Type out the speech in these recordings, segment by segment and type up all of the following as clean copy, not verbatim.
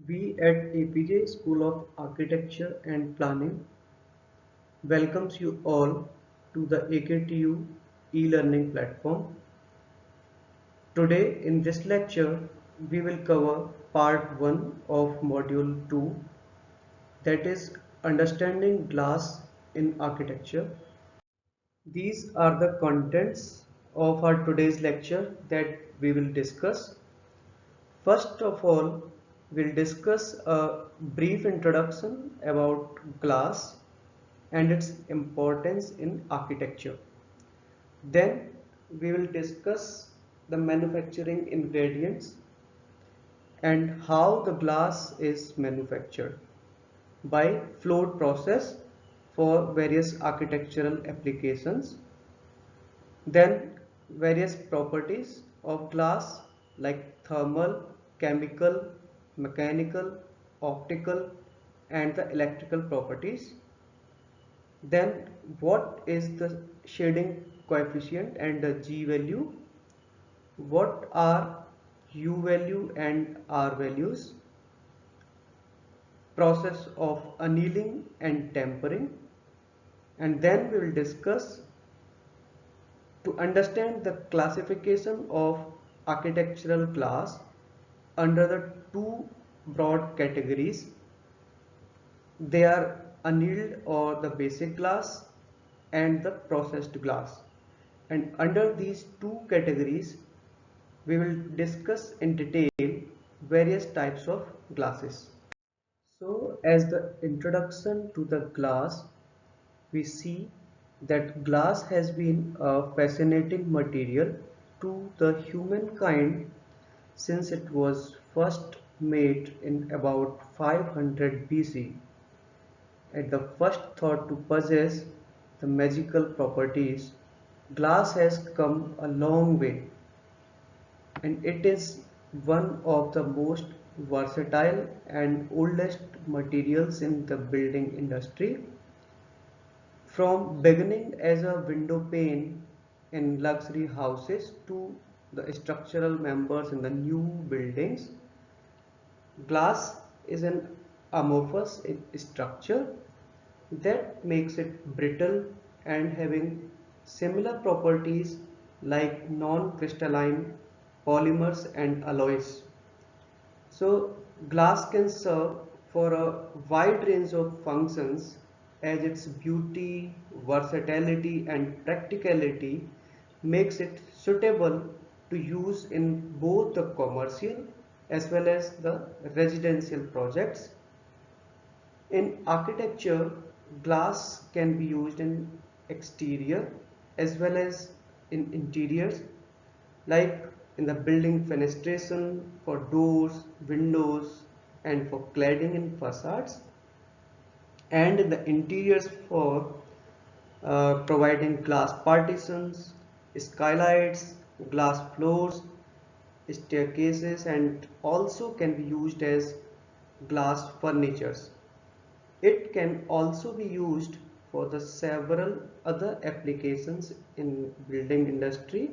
We at APJ School of Architecture and Planning welcomes you all to the AKTU e-learning platform. Today in this lecture, we will cover part 1 of module 2, that is understanding glass in architecture. These are the contents of our today's lecture that we will discuss. First of all, we'll discuss a brief introduction about glass and its importance in architecture. Then we will discuss the manufacturing ingredients and how the glass is manufactured by float process for various architectural applications. Then various properties of glass like thermal, chemical, mechanical, optical and the electrical properties. Then what is the shading coefficient and the G value? What are U value and R values? Process of annealing and tempering. And then we will discuss to understand the classification of architectural glass under the two broad categories. They are annealed or the basic glass and the processed glass. And under these two categories, we will discuss in detail various types of glasses. So, as the introduction to the glass, we see that glass has been a fascinating material to the humankind since it was first made in about 500 BC. At the first thought to possess the magical properties, glass has come a long way and it is one of the most versatile and oldest materials in the building industry. From beginning as a window pane in luxury houses to the structural members in the new buildings, glass is an amorphous structure that makes it brittle and having similar properties like non-crystalline polymers and alloys. So glass can serve for a wide range of functions as its beauty, versatility and practicality makes it suitable to use in both the commercial as well as the residential projects. In architecture, glass can be used in exterior as well as in interiors, like in the building fenestration for doors, windows, and for cladding in facades, and in the interiors for providing glass partitions, skylights, glass floors, staircases, and also can be used as glass furnitures. It can also be used for the several other applications in building industry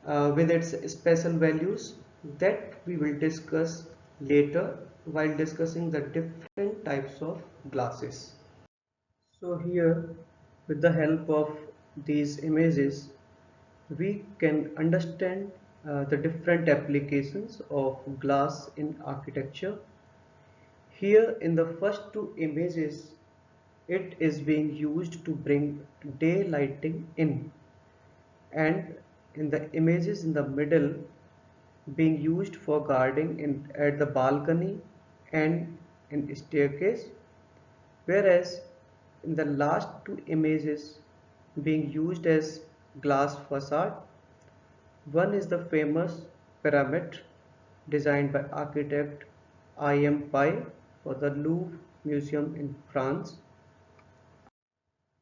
with its special values that we will discuss later while discussing the different types of glasses. So here, with the help of these images, we can understand the different applications of glass in architecture. Here in the first two images, it is being used to bring daylighting in, and in the images in the middle being used for guarding at the balcony and in staircase, whereas in the last two images being used as glass facade. One is the famous pyramid designed by architect I.M. Pei for the Louvre Museum in France.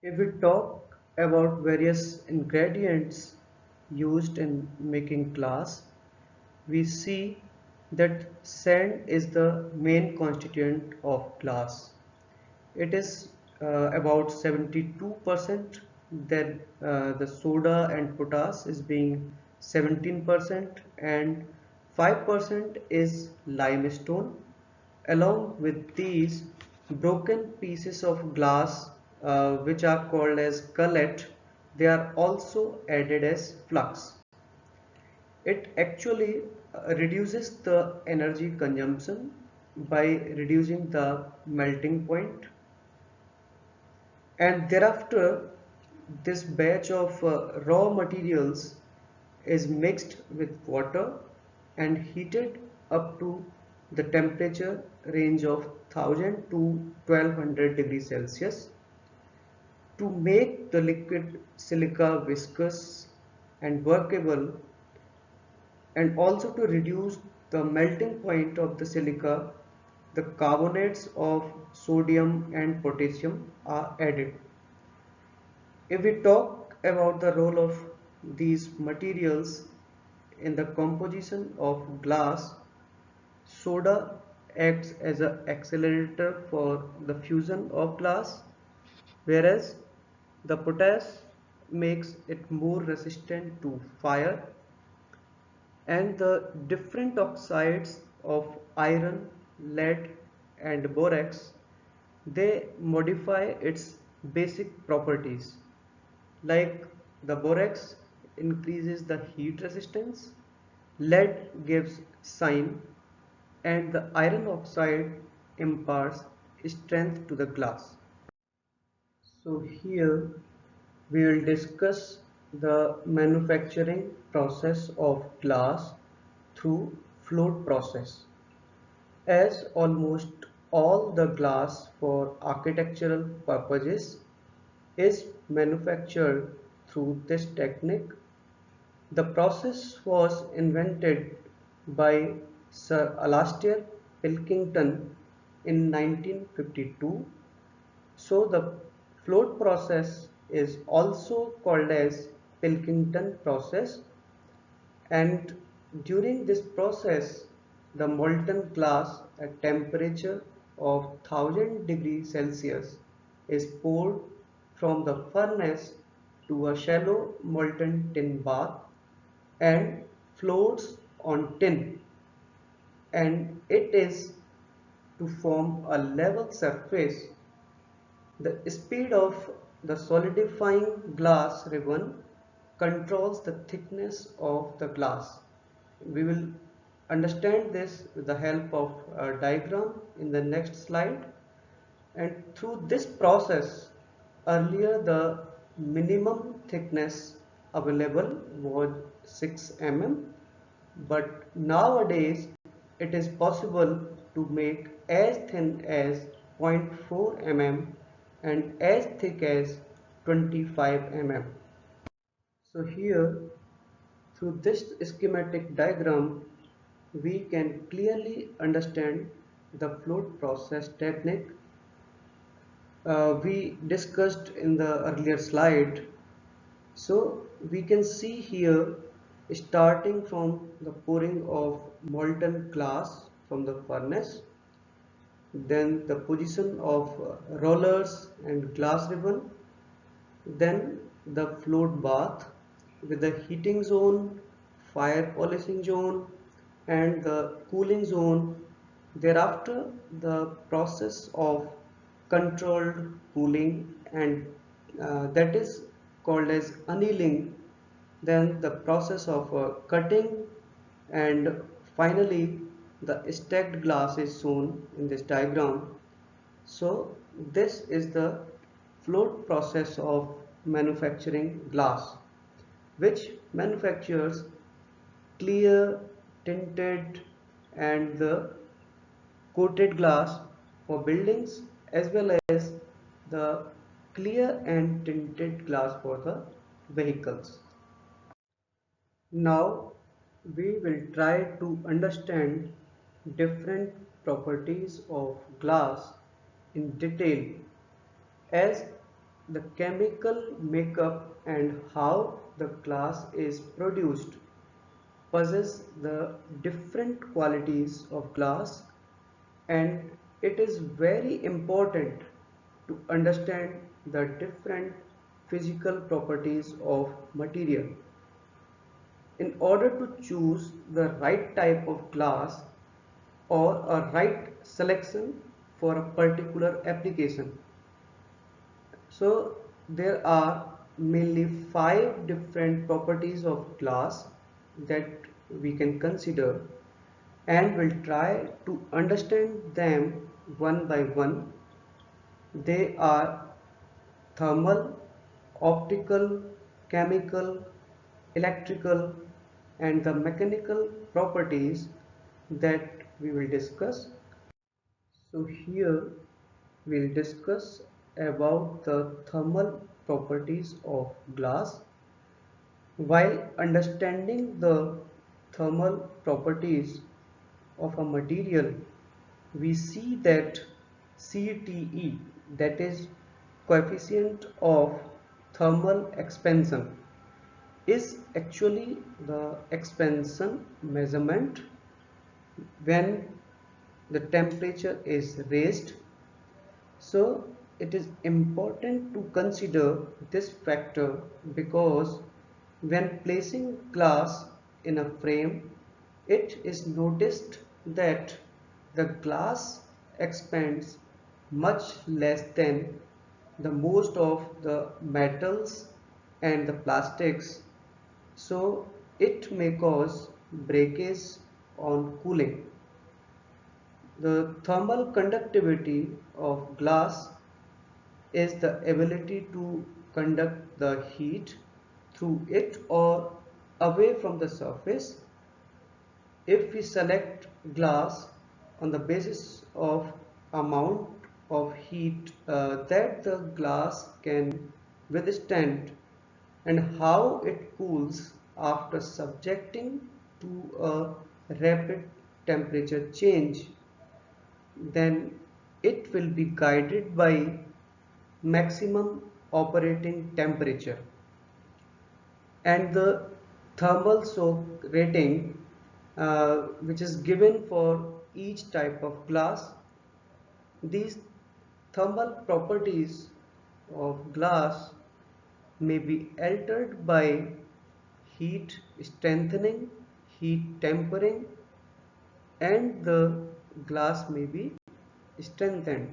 If we talk about various ingredients used in making glass, we see that sand is the main constituent of glass. It is about 72%, then the soda and potash is being 17% and 5% is limestone. Along with these broken pieces of glass, which are called as cullet, they are also added as flux. It actually reduces the energy consumption by reducing the melting point, and thereafter this batch of raw materials is mixed with water and heated up to the temperature range of 1000 to 1200 degrees Celsius to make the liquid silica viscous and workable, and also to reduce the melting point of the silica. The carbonates of sodium and potassium are added. If we talk about the role of these materials in the composition of glass, soda acts as an accelerator for the fusion of glass, whereas the potash makes it more resistant to fire, and the different oxides of iron, lead, and borax, they modify its basic properties. Like the borax increases the heat resistance, lead gives shine, and the iron oxide imparts strength to the glass. So here we will discuss the manufacturing process of glass through float process. As almost all the glass for architectural purposes is manufactured through this technique, the process was invented by Sir Alastair Pilkington in 1952. So the float process is also called as Pilkington process, and during this process the molten glass at temperature of 1000 degrees Celsius is poured from the furnace to a shallow molten tin bath and floats on tin, and it is to form a level surface. The speed of the solidifying glass ribbon controls the thickness of the glass. We will understand this with the help of a diagram in the next slide. And through this process, earlier the minimum thickness available was 6 mm, but nowadays it is possible to make as thin as 0.4 mm and as thick as 25 mm. So here, through this schematic diagram, we can clearly understand the float process technique we discussed in the earlier slide. So we can see here, starting from the pouring of molten glass from the furnace, then the position of rollers and glass ribbon, then the float bath with the heating zone, fire polishing zone, and the cooling zone. Thereafter, the process of controlled cooling, and that is called as annealing. Then the process of cutting, and finally the stacked glass is shown in this diagram. So this is the float process of manufacturing glass, which manufactures clear, tinted, and the coated glass for buildings, as well as the clear and tinted glass for the vehicles. Now we will try to understand different properties of glass in detail, as the chemical makeup and how the glass is produced possess the different qualities of glass, and it is very important to understand the different physical properties of material. In order to choose the right type of glass, or a right selection for a particular application. So there are mainly 5 different properties of glass that we can consider, and we'll try to understand them one by one. They are thermal, optical, chemical, electrical, and the mechanical properties that we will discuss. So here we'll discuss about the thermal properties of glass. While understanding the thermal properties of a material, we see that CTE, that is coefficient of thermal expansion, is actually the expansion measurement when the temperature is raised. So it is important to consider this factor because when placing glass in a frame, it is noticed that the glass expands much less than the most of the metals and the plastics, so it may cause breakage on cooling. The thermal conductivity of glass is the ability to conduct the heat through it or away from the surface. If we select glass on the basis of amount of heat that the glass can withstand and how it cools after subjecting to a rapid temperature change, then it will be guided by maximum operating temperature. And the thermal shock rating, which is given for each type of glass. These thermal properties of glass may be altered by heat strengthening, heat tempering, and the glass may be strengthened.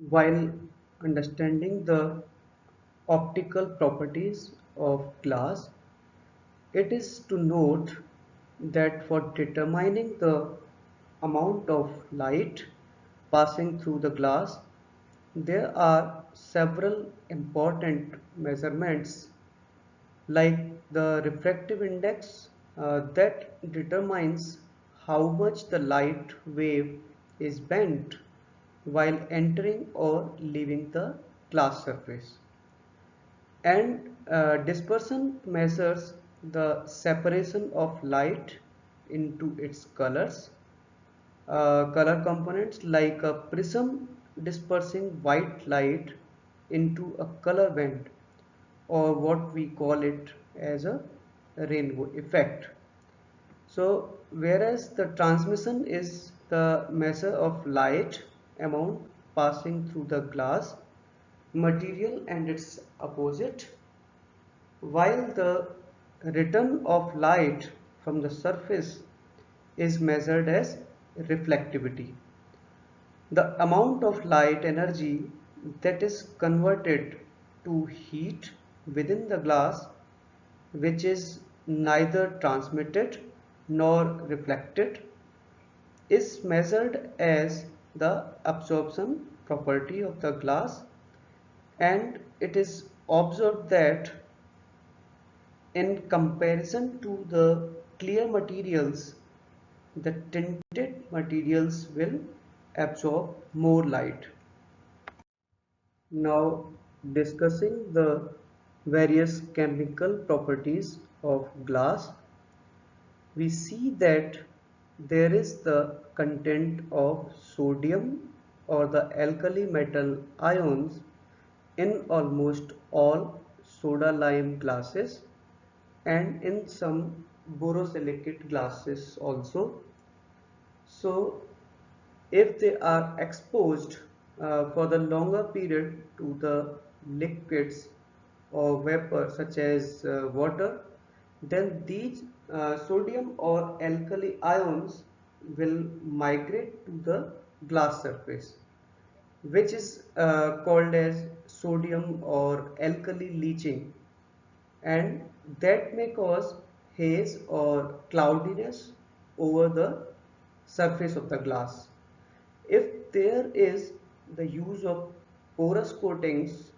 While understanding the optical properties of glass, it is to note that for determining the amount of light passing through the glass, there are several important measurements like the refractive index that determines how much the light wave is bent while entering or leaving the glass surface. And dispersion measures the separation of light into its colors. Color components like a prism dispersing white light into a color band, or what we call it as a rainbow effect. So whereas the transmission is the measure of light amount passing through the glass material and its opposite, while the return of light from the surface is measured as reflectivity. The amount of light energy that is converted to heat within the glass, which is neither transmitted nor reflected, is measured as the absorption property of the glass, and it is observed that in comparison to the clear materials, the tinted materials will absorb more light. Now discussing the various chemical properties of glass, we see that there is the content of sodium or the alkali metal ions in almost all soda lime glasses and in some borosilicate glasses also. So if they are exposed for the longer period to the liquids or vapor such as water, then these sodium or alkali ions will migrate to the glass surface, which is called as sodium or alkali leaching, and that may cause haze or cloudiness over the surface of the glass. If there is the use of porous coatings,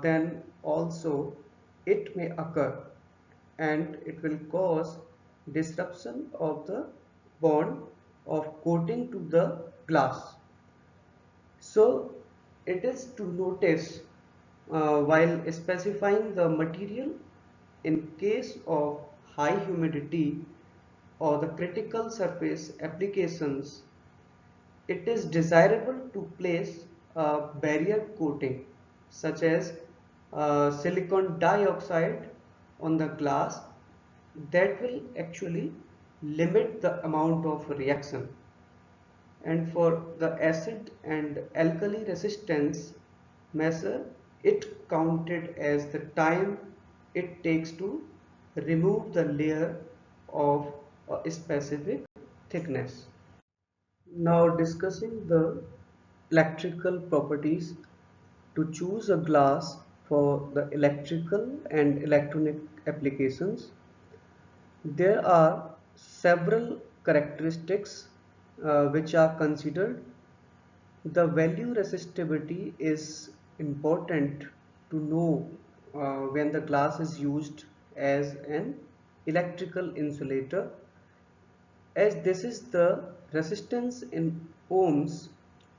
then also it may occur, and it will cause disruption of the bond of coating to the glass. So it is to notice while specifying the material in case of high humidity or the critical surface applications, it is desirable to place a barrier coating such as silicon dioxide on the glass that will actually limit the amount of reaction. And for the acid and alkali resistance measure, it counted as the time it takes to remove the layer of a specific thickness. Now discussing the electrical properties. To choose a glass for the electrical and electronic applications, there are several characteristics which are considered. The value resistivity is important to know when the glass is used as an electrical insulator, as this is the resistance in ohms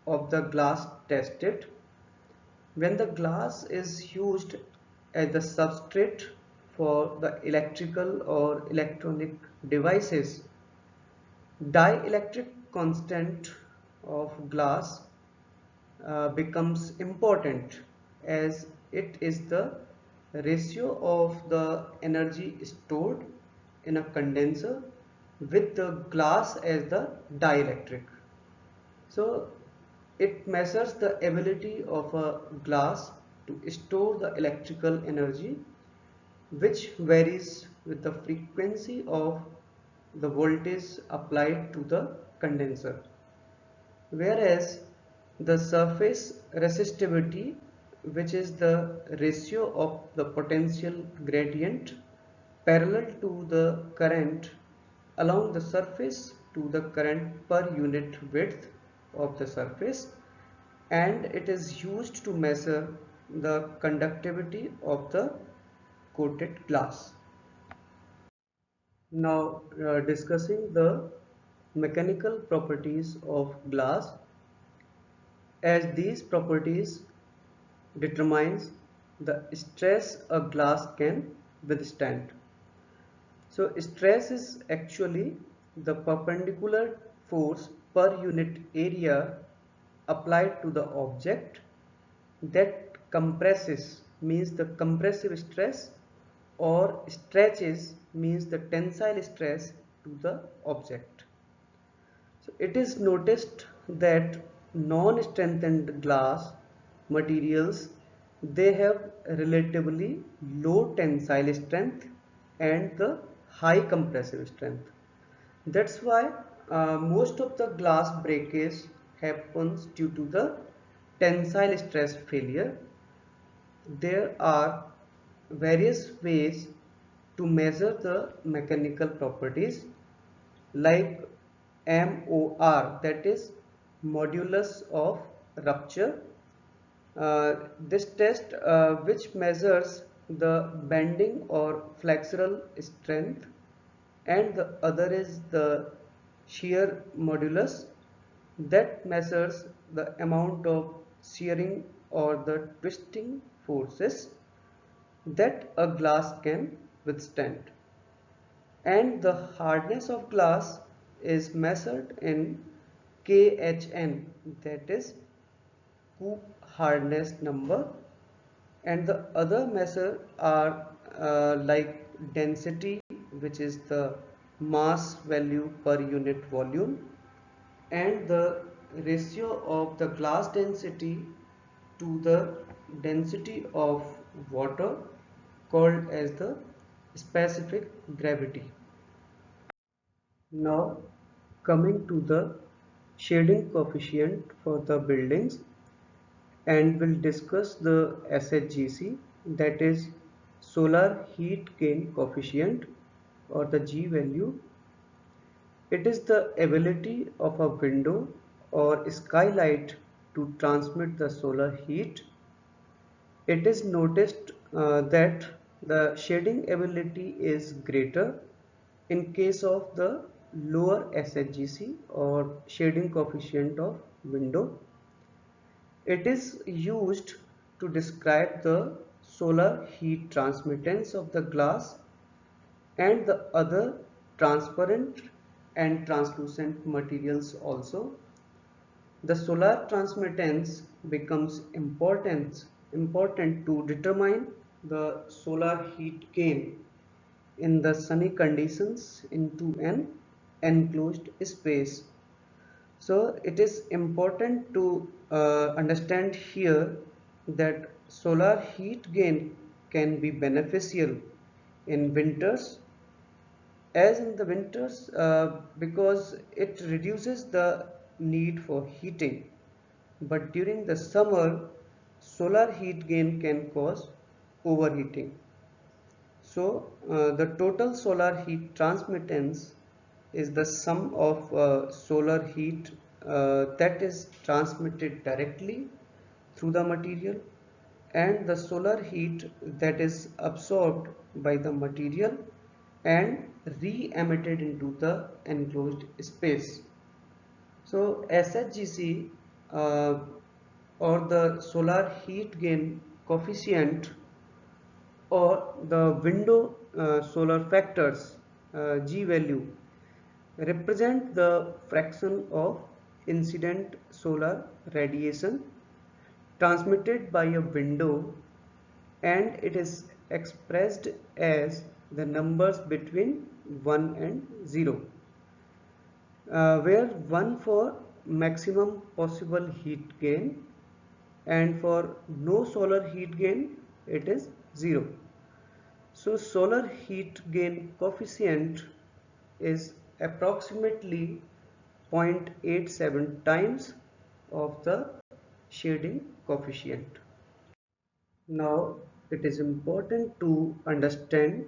of the glass tested. When the glass is used as the substrate for the electrical or electronic devices, dielectric constant of glass becomes important, as it is the ratio of the energy stored in a condenser with the glass as the dielectric. So it measures the ability of a glass to store the electrical energy, which varies with the frequency of the voltage applied to the condenser. Whereas the surface resistivity, which is the ratio of the potential gradient parallel to the current along the surface to the current per unit width of the surface, and it is used to measure the conductivity of the coated glass. Now discussing the mechanical properties of glass, as these properties determines the stress a glass can withstand. So stress is actually the perpendicular force per unit area applied to the object that compresses means the compressive stress, or stretches means the tensile stress to the object. So it is noticed that non-strengthened glass materials, they have relatively low tensile strength and the high compressive strength. That's why most of the glass breakage happens due to the tensile stress failure. There are various ways to measure the mechanical properties, like MOR, that is modulus of rupture. This test which measures the bending or flexural strength, and the other is the shear modulus that measures the amount of shearing or the twisting forces that a glass can withstand. And the hardness of glass is measured in KHN, that is Coop hardness number, and the other measure are like density, which is the mass value per unit volume, and the ratio of the glass density to the density of water, called as the specific gravity. Now coming to the shading coefficient for the buildings, and we'll discuss the SHGC, that is solar heat gain coefficient, or the G value. It is the ability of a window or skylight to transmit the solar heat. It is noticed that the shading ability is greater in case of the lower SHGC, or shading coefficient of window. It is used to describe the solar heat transmittance of the glass and the other transparent and translucent materials also. The solar transmittance becomes important to determine the solar heat gain in the sunny conditions into an enclosed space. So it is important to understand here that solar heat gain can be beneficial in winters, as in the winters, because it reduces the need for heating. But during the summer, solar heat gain can cause overheating. So the total solar heat transmittance is the sum of solar heat that is transmitted directly through the material and the solar heat that is absorbed by the material and re-emitted into the enclosed space. So SHGC, or the solar heat gain coefficient, or the window solar factors, G value, represent the fraction of incident solar radiation transmitted by a window, and it is expressed as the numbers between 1 and 0, where 1 for maximum possible heat gain and for no solar heat gain it is 0. So solar heat gain coefficient is approximately 0.87 times of the shading coefficient. Now it is important to understand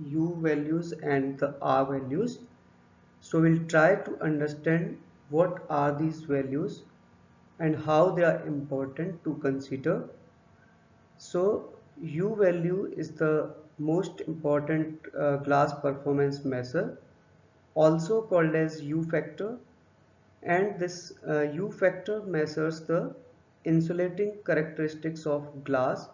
U values and the R values. So we'll try to understand what are these values and how they are important to consider. So U value is the most important glass performance measure, also called as U factor, and this U factor measures the insulating characteristics of glass.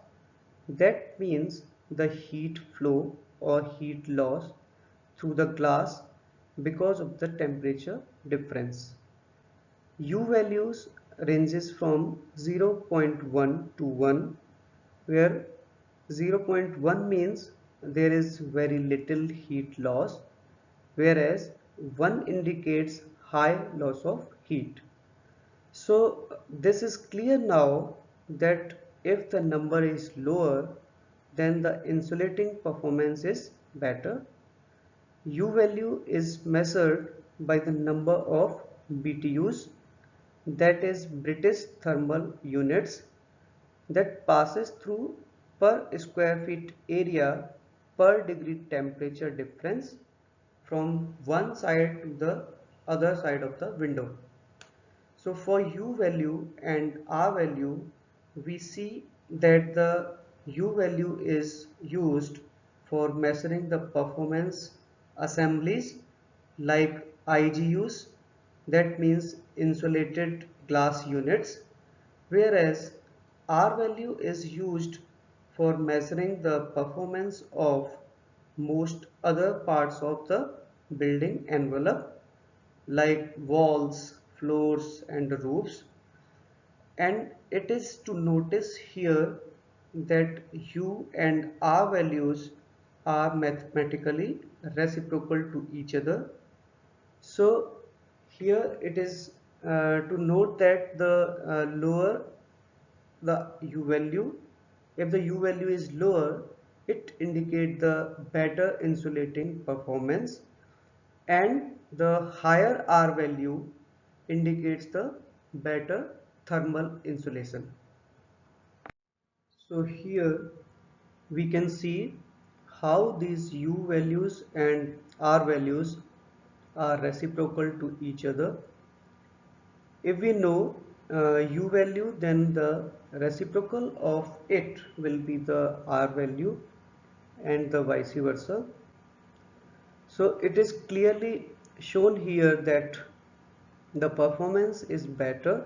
That means the heat flow or heat loss through the glass because of the temperature difference. U values ranges from 0.1 to 1, where 0.1 means there is very little heat loss, whereas 1 indicates high loss of heat. So this is clear now that if the number is lower, then the insulating performance is better. U value is measured by the number of BTUs, that is British thermal units, that passes through per square feet area per degree temperature difference from one side to the other side of the window. So for U value and R value, we see that the U value is used for measuring the performance assemblies like IGUs, that means insulated glass units, whereas R value is used for measuring the performance of most other parts of the building envelope like walls, floors and roofs. And it is to notice here that U and R values are mathematically reciprocal to each other. So here it is to note that the lower the U value, if the U value is lower, it indicates the better insulating performance, and The higher R value indicates the better thermal insulation. So here we can see how these U values and R values are reciprocal to each other. If we know U value, then the reciprocal of it will be the R value and the vice versa. So it is clearly shown here that the performance is better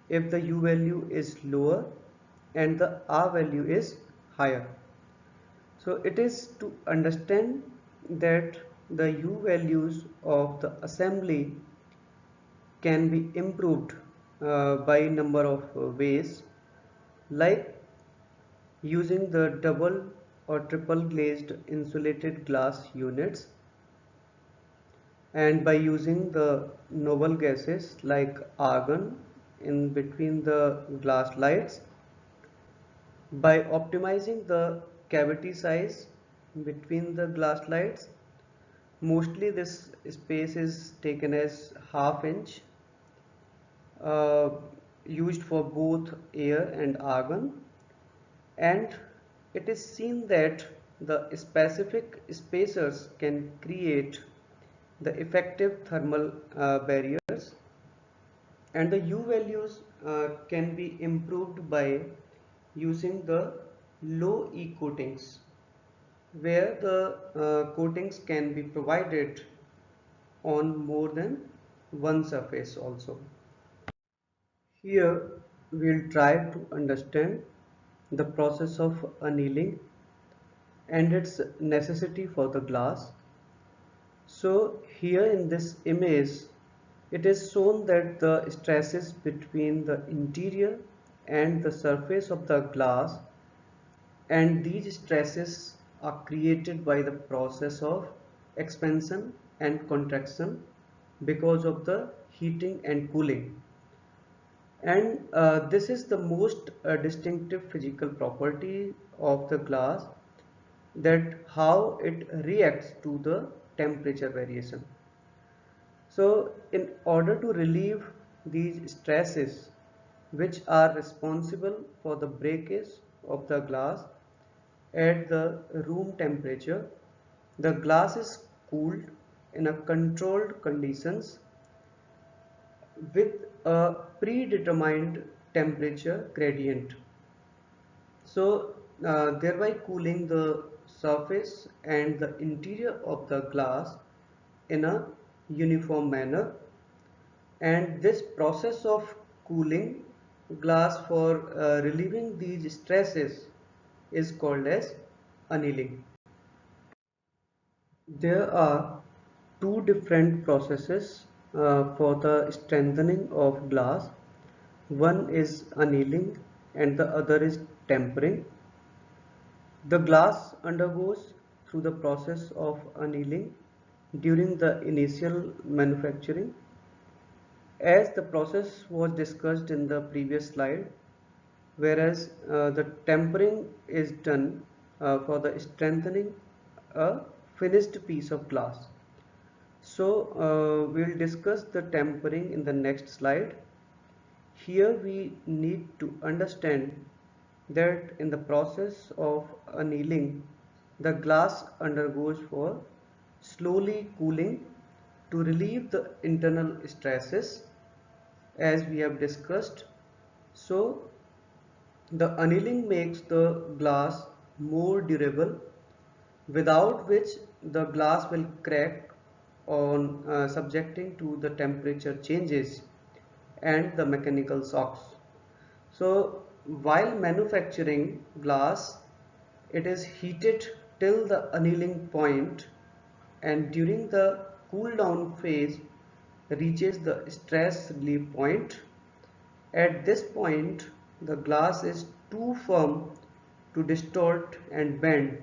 if the U value is lower and the R value is higher. So it is to understand that the U values of the assembly can be improved by number of ways, like using the double or triple glazed insulated glass units, and by using the noble gases like argon in between the glass slides, by optimizing the cavity size between the glass slides. Mostly this space is taken as ½ inch, uh, used for both air and argon, and it is seen that the specific spacers can create the effective thermal barriers, and the U values can be improved by using the low E coatings, where the coatings can be provided on more than one surface also. Here we'll try to understand the process of annealing and its necessity for the glass. So here in this image, it is shown that the stresses between the interior and the surface of the glass, and these stresses are created by the process of expansion and contraction because of the heating and cooling. And this is the most distinctive physical property of the glass, that how it reacts to the temperature variation. So in order to relieve these stresses which are responsible for the breakage of the glass at the room temperature, the glass is cooled in a controlled conditions with a predetermined temperature gradient. So thereby cooling the surface and the interior of the glass in a uniform manner, and this process of cooling glass for relieving these stresses is called as annealing. There are two different processes for the strengthening of glass. One is annealing and the other is tempering. The glass undergoes through the process of annealing during the initial manufacturing. As the process was discussed in the previous slide, whereas the tempering is done for the strengthening a finished piece of glass. So we'll discuss the tempering in the next slide. Here we need to understand that in the process of annealing, the glass undergoes for slowly cooling to relieve the internal stresses as we have discussed. So the annealing makes the glass more durable, without which the glass will crack on subjecting to the temperature changes and the mechanical shocks. So while manufacturing glass, it is heated till the annealing point, and during the cool down phase reaches the stress relief point. At this point, the glass is too firm to distort and bend,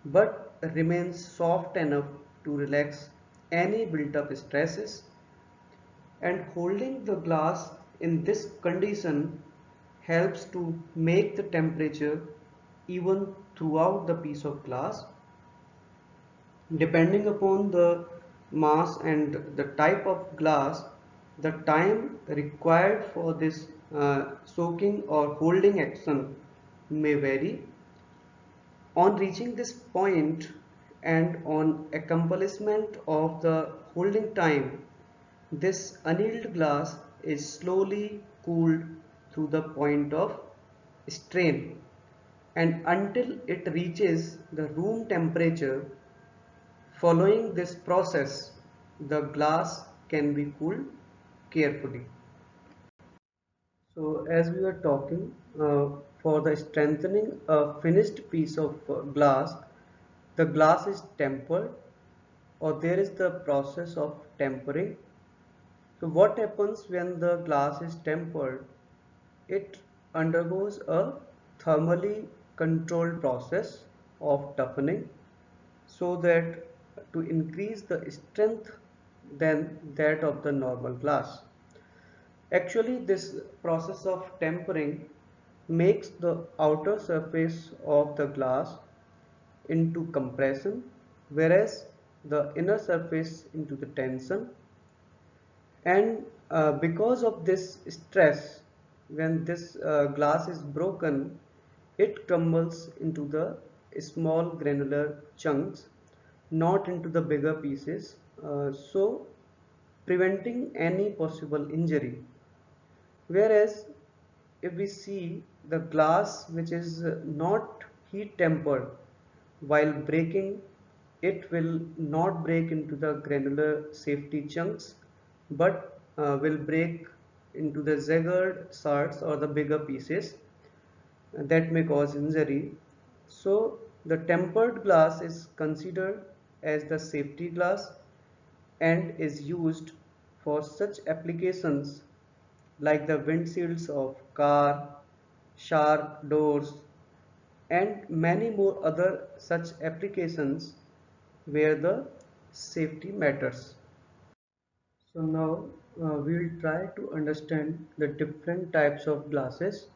but remains soft enough to relax any built up stresses, and holding the glass in this condition helps to make the temperature even throughout the piece of glass. Depending upon the mass and the type of glass, the time required for this soaking or holding action may vary. On reaching this point and on accomplishment of the holding time, this annealed glass is slowly cooled to the point of strain, and until it reaches the room temperature. Following this process, the glass can be cooled carefully. So as we were talking, for the strengthening a finished piece of glass, the glass is tempered, or there is the process of tempering. So what happens when the glass is tempered? It undergoes a thermally controlled process of toughening so that to increase the strength than that of the normal glass. Actually, this process of tempering makes the outer surface of the glass into compression, whereas the inner surface into the tension. And because of this stress, when this glass is broken, it crumbles into the small granular chunks, not into the bigger pieces, so preventing any possible injury. Whereas if we see the glass which is not heat tempered, while breaking, it will not break into the granular safety chunks, but will break into the jagged shards or the bigger pieces that may cause injury. So the tempered glass is considered as the safety glass and is used for such applications like the windshields of car, shower doors, and many more other such applications where the safety matters. So now we will try to understand the different types of glasses.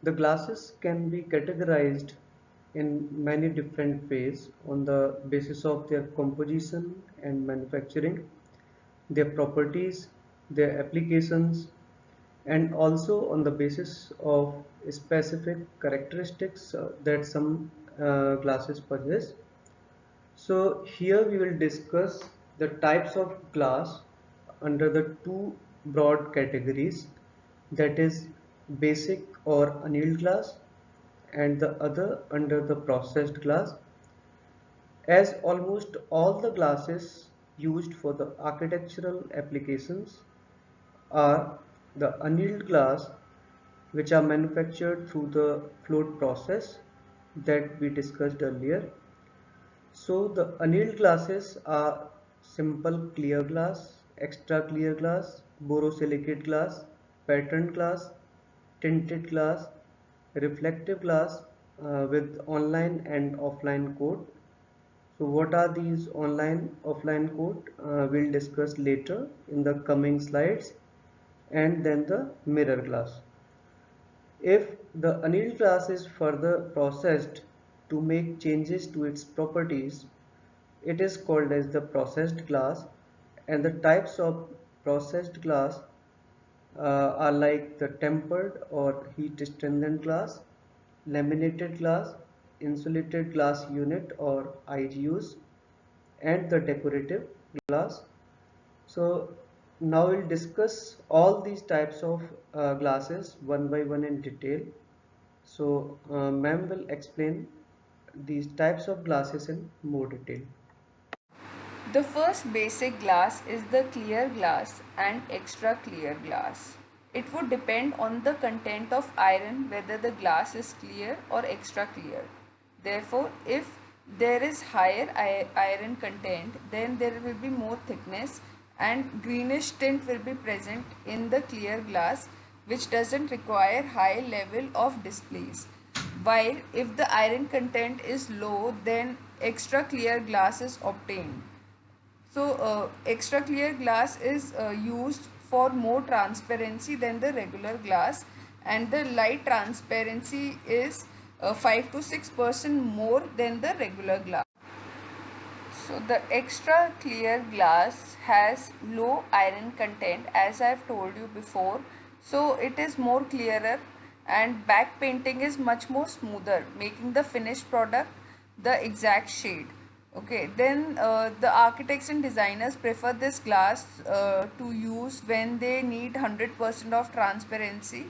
The glasses can be categorized in many different ways on the basis of their composition and manufacturing, their properties, their applications, and also on the basis of specific characteristics that some glasses possess. So here we will discuss the types of glass under the two broad categories, that is basic or annealed glass and the other under the processed glass. As almost all the glasses used for the architectural applications are the annealed glass, which are manufactured through the float process that we discussed earlier. So the annealed glasses are simple clear glass, extra clear glass, borosilicate glass, patterned glass, tinted glass, reflective glass with online and offline coat. So what are these online offline coat? We'll discuss later in the coming slides. And then the mirror glass. If the annealed glass is further processed to make changes to its properties, it is called as the processed glass, and the types of processed glass are like the tempered or heat strengthened glass, laminated glass, insulated glass unit or IGUs, and the decorative glass. So now we'll discuss all these types of glasses one by one in detail. So ma'am will explain these types of glasses in more detail. The first basic glass is the clear glass and extra clear glass. It would depend on the content of iron whether the glass is clear or extra clear. Therefore, if there is higher iron content, then there will be more thickness and greenish tint will be present in the clear glass, which doesn't require high level of displays. While if the iron content is low, then extra clear glass is obtained. So extra clear glass is used for more transparency than the regular glass, and the light transparency is 5 to 6% more than the regular glass. So the extra clear glass has low iron content, as I have told you before. So it is more clearer, and back painting is much more smoother, making the finished product the exact shade. Okay, then the architects and designers prefer this glass to use when they need 100% of transparency.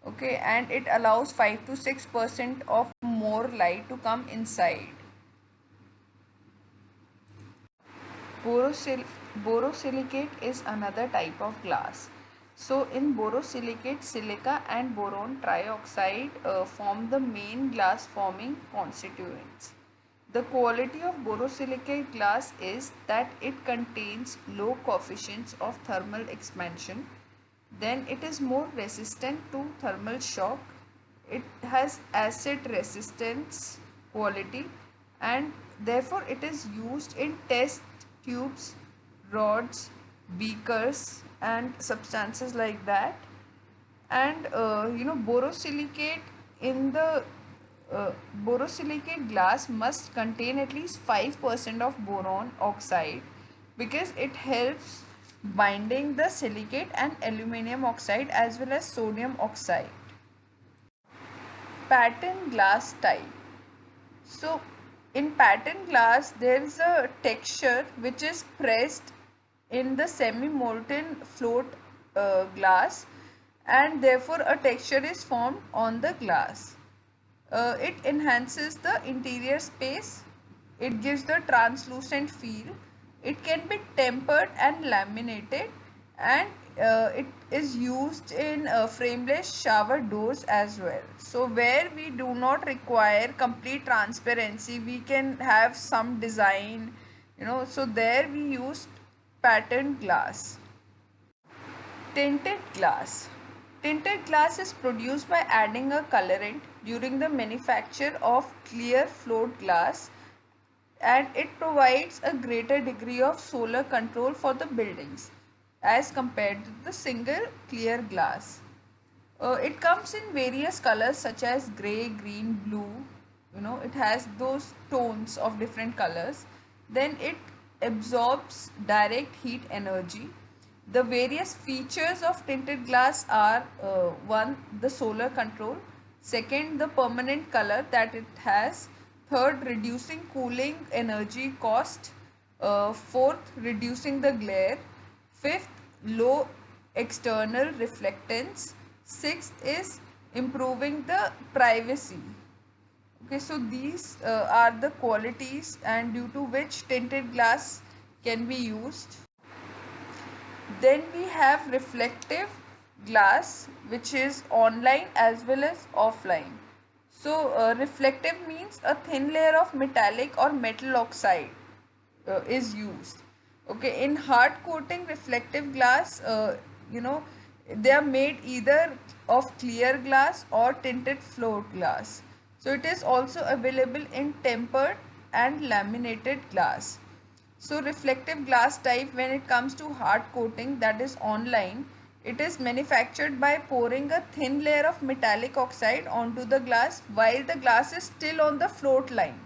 Okay, and it allows 5 to 6% of more light to come inside. Borosil borosilicate is another type of glass. So in borosilicate, silica and boron trioxide form the main glass forming constituents. The quality of borosilicate glass is that it contains low coefficients of thermal expansion. Then it is more resistant to thermal shock. It has acid resistance quality, and therefore it is used in test tubes, rods, beakers and substances like that. And borosilicate in the borosilicate glass must contain at least 5% of boron oxide, because it helps binding the silicate and aluminum oxide as well as sodium oxide. Pattern glass type. So in pattern glass there is a texture which is pressed in the semi-molten float glass, and therefore a texture is formed on the glass. It enhances the interior space. It gives the translucent feel. It can be tempered and laminated, and it is used in frameless shower doors as well. So where we do not require complete transparency, we can have some design, so there we use patterned glass. Tinted glass. Tinted glass is produced by adding a colorant during the manufacture of clear float glass, and it provides a greater degree of solar control for the buildings as compared to the single clear glass. It comes in various colors such as gray, green, blue. It has those tones of different colors. Then it absorbs direct heat energy. The various features of tinted glass are one, the solar control, second, the permanent color that it has, third, reducing cooling energy cost, fourth, reducing the glare, fifth, low external reflectance, sixth is improving the privacy. Okay, so these are the qualities and due to which tinted glass can be used. Then we have reflective glass, which is online as well as offline. So reflective means a thin layer of metallic or metal oxide is used. Okay, in hard coating reflective glass, they are made either of clear glass or tinted float glass. So it is also available in tempered and laminated glass. So reflective glass type, when it comes to hard coating, that is online, it is manufactured by pouring a thin layer of metallic oxide onto the glass while the glass is still on the float line.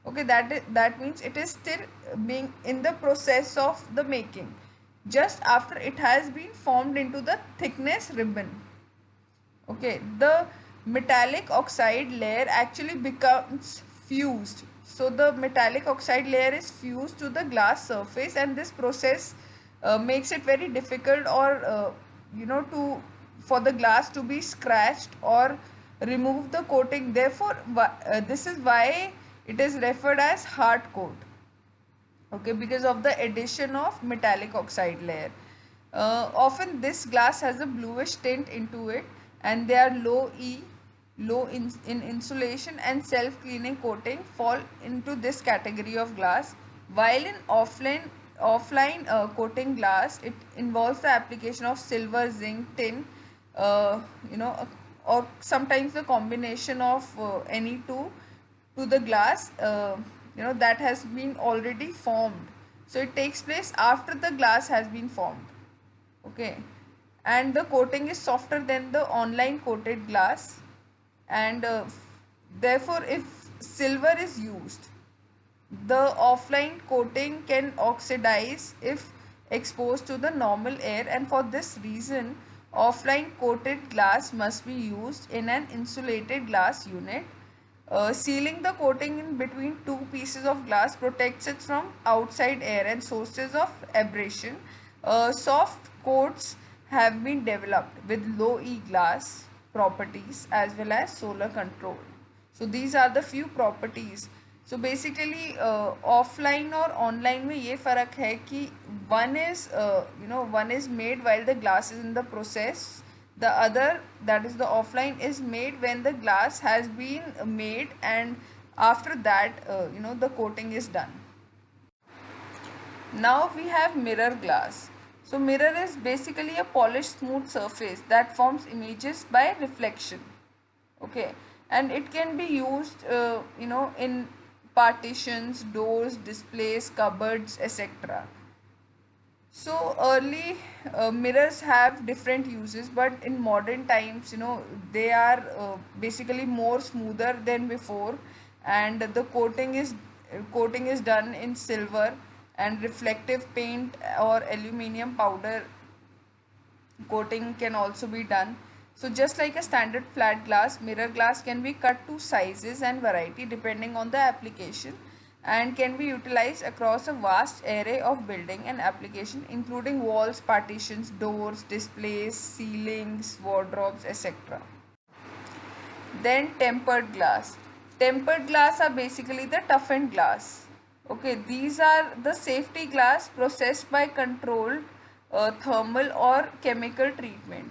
Okay, that means it is still being in the process of the making, just after it has been formed into the thickness ribbon. Okay, the metallic oxide layer actually becomes fused. So the metallic oxide layer is fused to the glass surface, and this process makes it very difficult, or to for the glass to be scratched or remove the coating. Therefore this is why it is referred as hard coat. Okay, because of the addition of metallic oxide layer. Often this glass has a bluish tint into it, and they are low in insulation and self-cleaning coating fall into this category of glass. While in offline coating glass, it involves the application of silver, zinc, tin, uh, you know, or sometimes the combination of any two to the glass, that has been already formed. So it takes place after the glass has been formed. Okay, and the coating is softer than the online coated glass, and therefore if silver is used, The offline coating can oxidize if exposed to the normal air, and for this reason offline coated glass must be used in an insulated glass unit. Sealing the coating in between two pieces of glass protects it from outside air and sources of abrasion. Soft coats have been developed with low E glass properties as well as solar control. So these are the few properties. So basically offline और online में ये फ़र्क है कि one is made while the glass is in the process. The other, that is the offline, is made when the glass has been made, and after that the coating is done. Now we have mirror glass. So mirror is basically a polished smooth surface that forms images by reflection. Okay, and it can be used in partitions, doors, displays, cupboards, etc. So early mirrors have different uses, but in modern times, they are basically more smoother than before, and the coating is done in silver, and reflective paint or aluminium powder coating can also be done. So just like a standard flat glass, mirror glass can be cut to sizes and variety depending on the application, and can be utilized across a vast array of building and application, including walls, partitions, doors, displays, ceilings, wardrobes, etc. Then tempered glass. Tempered glass are basically the toughened glass. Okay, these are the safety glass processed by controlled thermal or chemical treatment.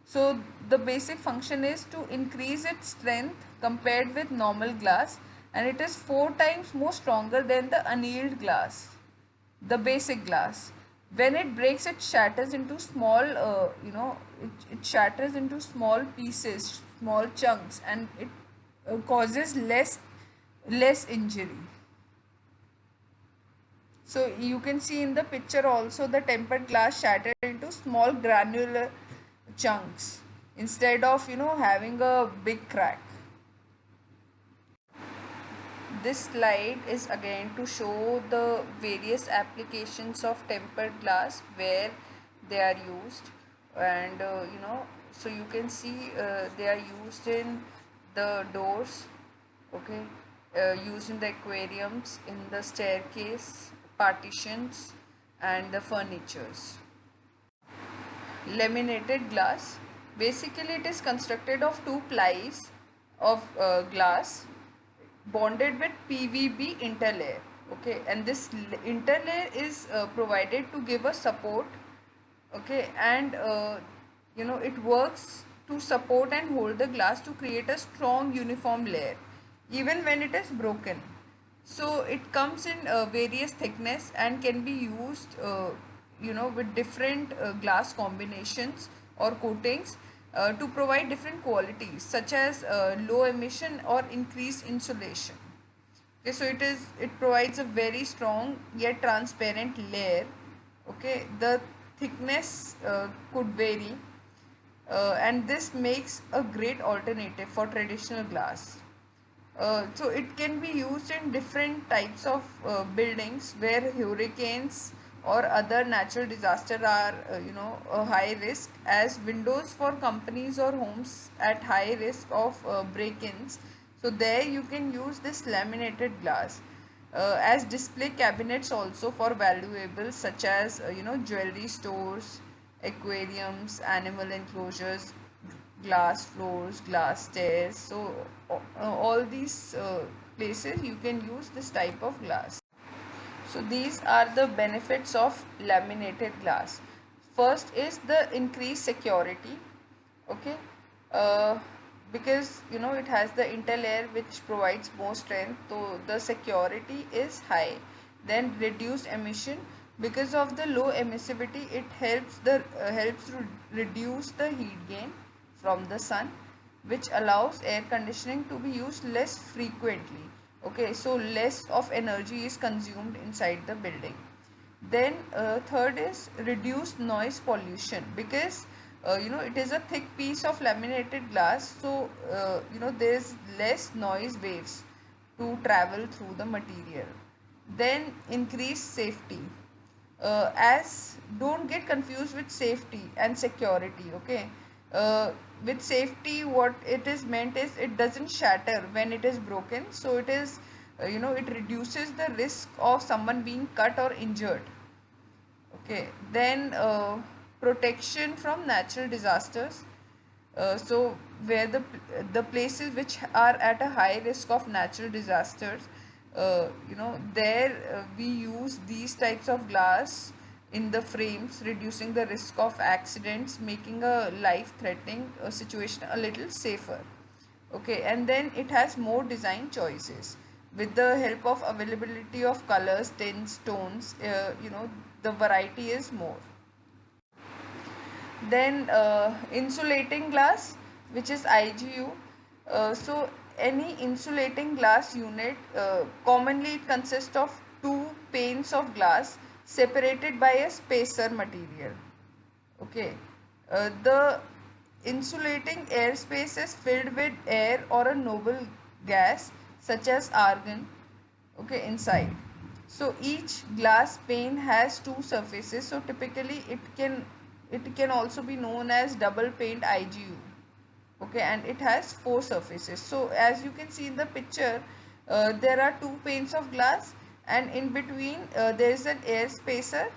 So the basic function is to increase its strength compared with normal glass, and it is 4 times more stronger than the annealed glass, the basic glass. When it breaks, it shatters into it shatters into small pieces, small chunks, and it causes less injury. So you can see in the picture also the tempered glass shattered into small granular chunks instead of having a big crack. This slide is again to show the various applications of tempered glass where they are used, and so you can see they are used in the doors, okay, used in the aquariums, in the staircase, partitions, and the furnitures. Laminated glass, basically it is constructed of two plies of glass bonded with PVB interlayer, okay, and this interlayer is provided to give a support, okay, and it works to support and hold the glass to create a strong uniform layer even when it is broken. So it comes in various thickness and can be used with different glass combinations or coatings to provide different qualities such as low emission or increased insulation. Okay, so it provides a very strong yet transparent layer. Okay, the thickness could vary, and this makes a great alternative for traditional glass. So it can be used in different types of buildings where hurricanes or other natural disasters are a high risk, as windows for companies or homes at high risk of break-ins. So there you can use this laminated glass as display cabinets also for valuables such as jewelry stores, aquariums, animal enclosures, glass floors, glass stairs. So all these places you can use this type of glass. So these are the benefits of laminated glass. First is the increased security, okay, uh, because it has the interlayer which provides more strength, so the security is high. Then reduced emission, because of the low emissivity it helps to reduce the heat gain from the sun, which allows air conditioning to be used less frequently. Okay, so less of energy is consumed inside the building. Then third is reduced noise pollution, because it is a thick piece of laminated glass, so there is less noise waves to travel through the material. Then increase safety. As don't get confused with safety and security. Okay, with safety, what it is meant is it doesn't shatter when it is broken, so it is it reduces the risk of someone being cut or injured. Okay, then protection from natural disasters. So where the places which are at a high risk of natural disasters, there we use these types of glass in the frames, reducing the risk of accidents, making a life threatening situation a little safer. Okay, and then it has more design choices with the help of availability of colors, tints, tones. The variety is more. Then insulating glass, which is IGU. So any insulating glass unit, commonly it consists of two panes of glass separated by a spacer material. Okay, the insulating airspace is filled with air or a noble gas such as argon, okay, inside. So each glass pane has two surfaces, so typically it can also be known as double paned IGU. Okay, and it has four surfaces. So as you can see in the picture, there are two panes of glass, and in between there is an air spacer,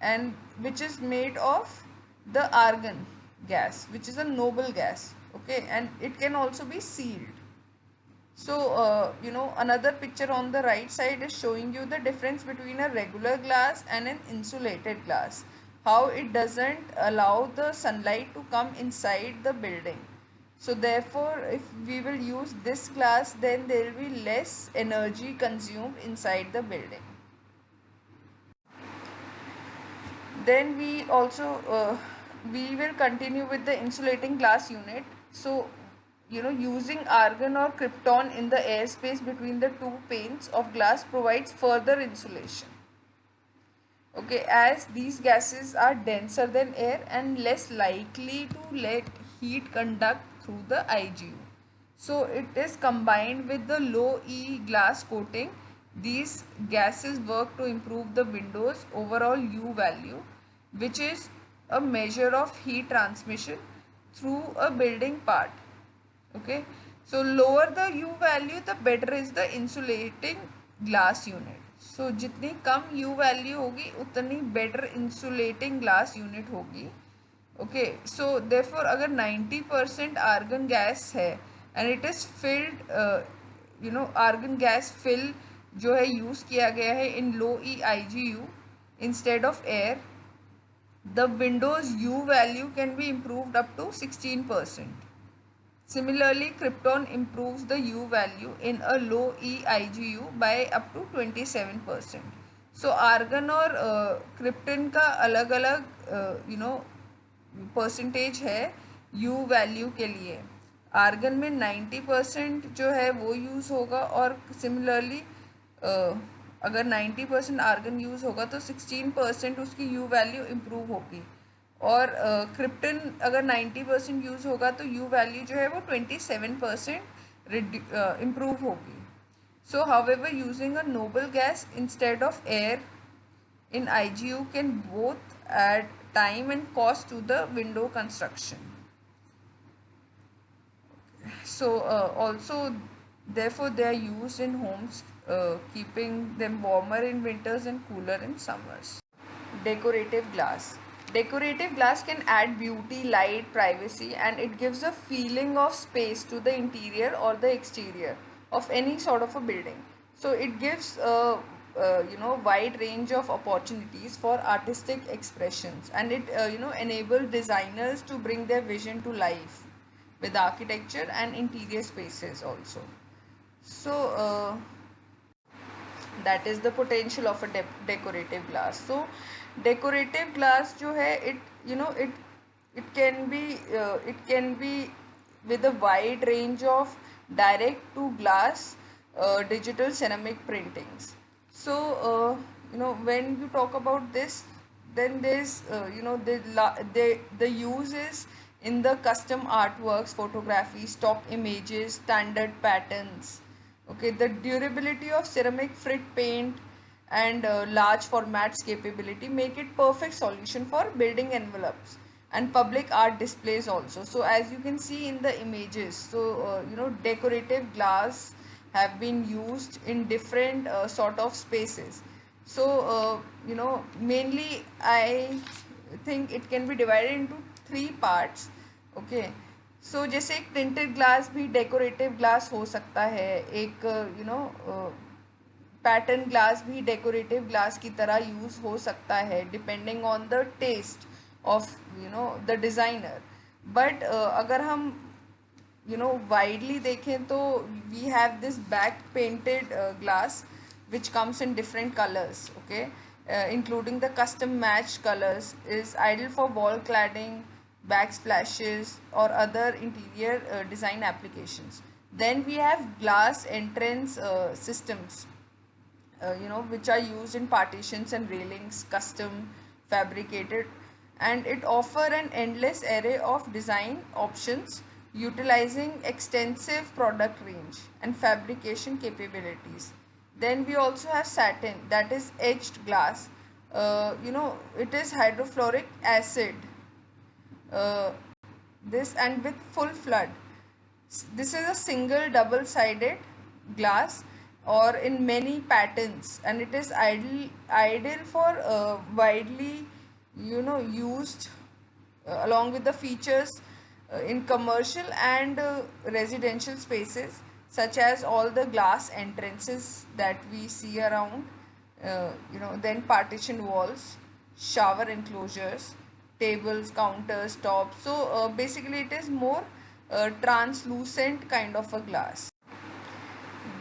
and which is made of the argon gas, which is a noble gas. Okay, and it can also be sealed. So, another picture on the right side is showing you the difference between a regular glass and an insulated glass. How it doesn't allow the sunlight to come inside the building. So, therefore, if we will use this glass, then there will be less energy consumed inside the building. Then we will continue with the insulating glass unit. So using argon or krypton in the airspace between the two panes of glass provides further insulation. Okay, as these gases are denser than air and less likely to let heat conduct through the IGU. So it is combined with the low E glass coating. These gases work to improve the window's overall U value, which is a measure of heat transmission through a building part. Okay, so lower the U value, the better is the insulating glass unit. So जितनी कम U value होगी उतनी better insulating glass unit होगी. Okay, so therefore अगर 90% argon gas है and it is filled, argon gas fill जो है use किया गया है in low E IGU instead of air, the Windows U value can be improved up to 16%. Similarly, krypton improves the U value in a low E IGU by up to 27%. So argon और krypton का अलग अलग percentage है U value के लिए. Argon में 90% जो है वो यूज़ होगा, और सिमिलरली अगर 90% आर्गन यूज़ होगा तो 16% उसकी U वैल्यू इम्प्रूव होगी, और क्रिप्टन अगर 90% यूज़ होगा तो U वैल्यू जो है वो 27% इम्प्रूव होगी. सो however using a noble gas instead of air in IGU can both add time and cost to the window construction. So also, therefore they are used in homes, keeping them warmer in winters and cooler in summers. Decorative glass. Decorative glass can add beauty, light, privacy, and it gives a feeling of space to the interior or the exterior of any sort of a building. So it gives a wide range of opportunities for artistic expressions, and it enables designers to bring their vision to life with architecture and interior spaces also. So that is the potential of a decorative glass. So decorative glass जो है it can be with a wide range of direct to glass digital ceramic printings. So when you talk about this, then there's the use is in the custom artworks, photography, stock images, standard patterns. Okay, the durability of ceramic frit paint and large formats capability make it perfect solution for building envelopes and public art displays also. So as you can see in the images, so decorative glass have been used in different sort of spaces. So mainly I think it can be divided into three parts. Okay, so जैसे एक printed glass भी decorative glass हो सकता है, एक pattern glass भी decorative glass की तरह यूज़ हो सकता है depending on the taste of the designer. But अगर हम widely देखें तो we have this back painted glass which comes in different colors. Okay, including the custom matched colors is ideal for wall cladding, backsplashes or other interior design applications. Then we have glass entrance systems, which are used in partitions and railings, custom fabricated, and it offer an endless array of design options utilizing extensive product range and fabrication capabilities. Then we also have satin, that is edged glass. It is hydrofluoric acid, uh, this and with full flood. This is a single double sided glass or in many patterns, and it is ideal for widely used along with the features in commercial and residential spaces, such as all the glass entrances that we see around, then partition walls, shower enclosures, tables, counters, tops. So basically it is more translucent kind of a glass.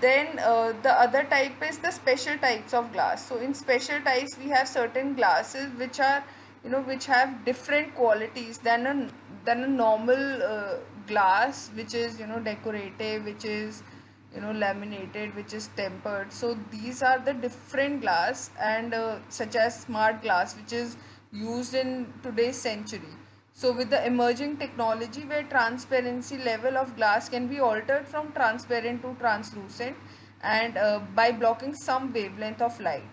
Then the other type is the special types of glass. So in special types we have certain glasses which are which have different qualities than a normal glass, which is decorative, which is laminated, which is tempered. So these are the different glass, and such as smart glass, which is used in today's century. So with the emerging technology where transparency level of glass can be altered from transparent to translucent, and by blocking some wavelength of light.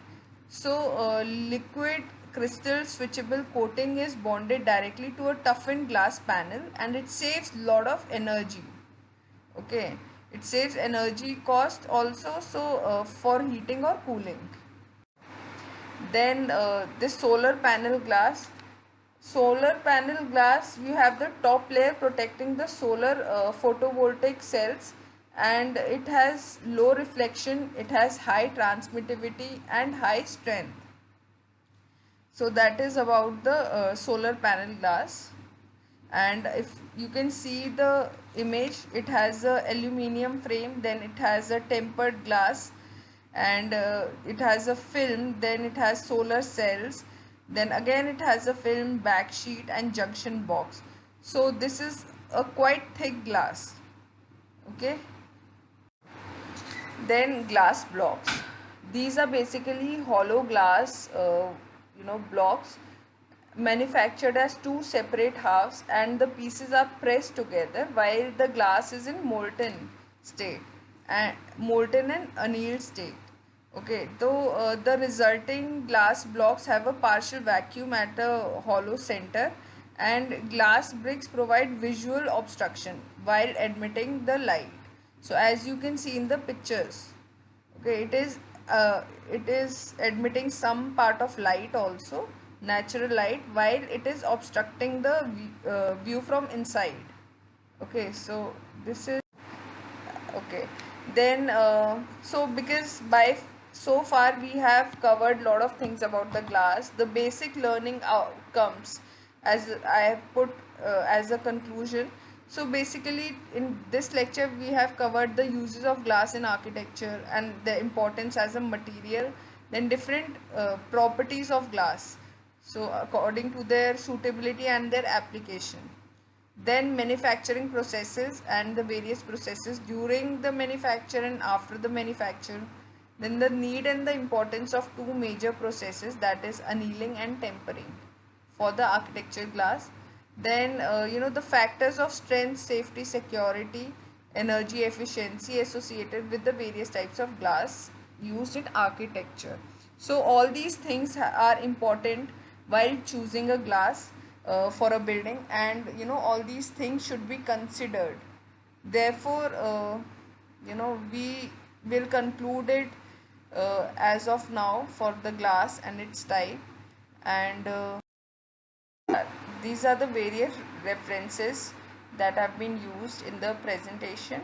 So liquid crystal switchable coating is bonded directly to a toughened glass panel, and it saves lot of energy. Okay, it saves energy cost also, so for heating or cooling. Then this solar panel glass, you have the top layer protecting the solar photovoltaic cells, and it has low reflection, it has high transmittivity and high strength. So that is about the solar panel glass. And if you can see the image, it has a aluminium frame, then it has a tempered glass, and it has a film, then it has solar cells, then again it has a film, back sheet and junction box. So this is a quite thick glass. Okay, then glass blocks, these are basically hollow glass blocks manufactured as two separate halves, and the pieces are pressed together while the glass is in molten and annealed state. Okay, though the resulting glass blocks have a partial vacuum at a hollow center, and glass bricks provide visual obstruction while admitting the light. So as you can see in the pictures, okay, it is admitting some part of light also, natural light, while it is obstructing the view from inside. Okay, so this is okay. Then so because so far we have covered lot of things about the glass, the basic learning outcomes, as I have put as a conclusion. So basically in this lecture we have covered the uses of glass in architecture and the importance as a material, then different properties of glass, so according to their suitability and their application, then manufacturing processes and the various processes during the manufacture and after the manufacture, then the need and the importance of two major processes, that is annealing and tempering for the architecture glass. Then the factors of strength, safety, security, energy efficiency associated with the various types of glass used in architecture. So all these things are important while choosing a glass for a building, and all these things should be considered. Therefore, we will conclude it as of now for the glass and its type. And these are the various references that have been used in the presentation.